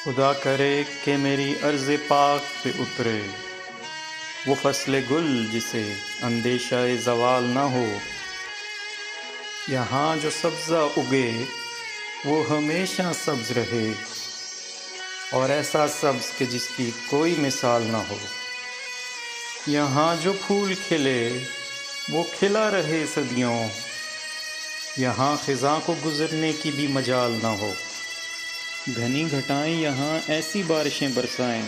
خدا کرے کہ میری عرض پاک پہ اترے وہ فصل گل جسے اندیشہ زوال نہ ہو، یہاں جو سبزہ اگے وہ ہمیشہ سبز رہے، اور ایسا سبز کہ جس کی کوئی مثال نہ ہو۔ یہاں جو پھول کھلے وہ کھلا رہے صدیوں، یہاں خزاں کو گزرنے کی بھی مجال نہ ہو۔ گھنی گھٹائیں یہاں ایسی بارشیں برسائیں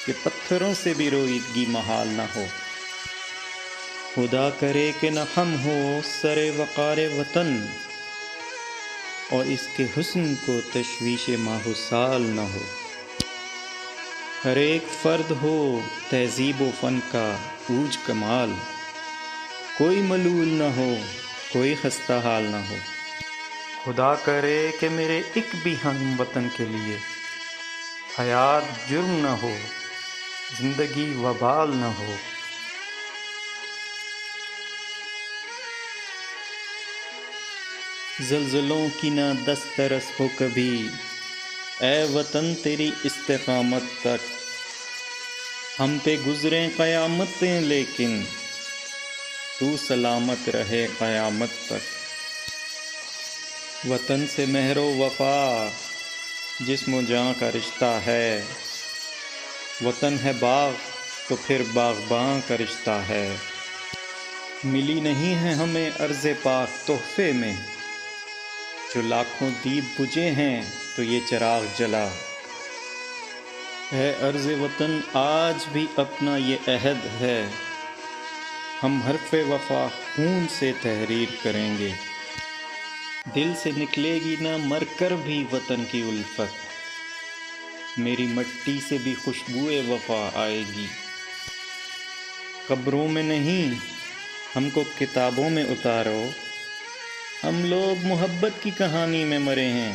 کہ پتھروں سے بھی رویدگی محال نہ ہو۔ خدا کرے کہ نہ خم ہو سر وقار وطن، اور اس کے حسن کو تشویش ماہ و سال نہ ہو۔ ہر ایک فرد ہو تہذیب و فن کا اوج کمال، کوئی ملول نہ ہو کوئی خستہ حال نہ ہو۔ خدا کرے کہ میرے ایک بھی ہم وطن کے لیے حیات جرم نہ ہو، زندگی وبال نہ ہو۔ زلزلوں کی نہ دست رس ہو کبھی، اے وطن تیری استقامت تک۔ ہم پہ گزریں قیامتیں لیکن تو سلامت رہے قیامت تک۔ وطن سے مہر و وفا جسم و جاں کا رشتہ ہے، وطن ہے باغ تو پھر باغباں کا رشتہ ہے۔ ملی نہیں ہے ہمیں عرض پاک تحفے میں، جو لاکھوں دیپ بجھے ہیں تو یہ چراغ جلا۔ اے عرض وطن آج بھی اپنا یہ عہد ہے، ہم حرف وفا خون سے تحریر کریں گے۔ دل سے نکلے گی نہ مر کر بھی وطن کی الفت، میری مٹی سے بھی خوشبوئے وفا آئے گی۔ قبروں میں نہیں ہم کو کتابوں میں اتارو، ہم لوگ محبت کی کہانی میں مرے ہیں۔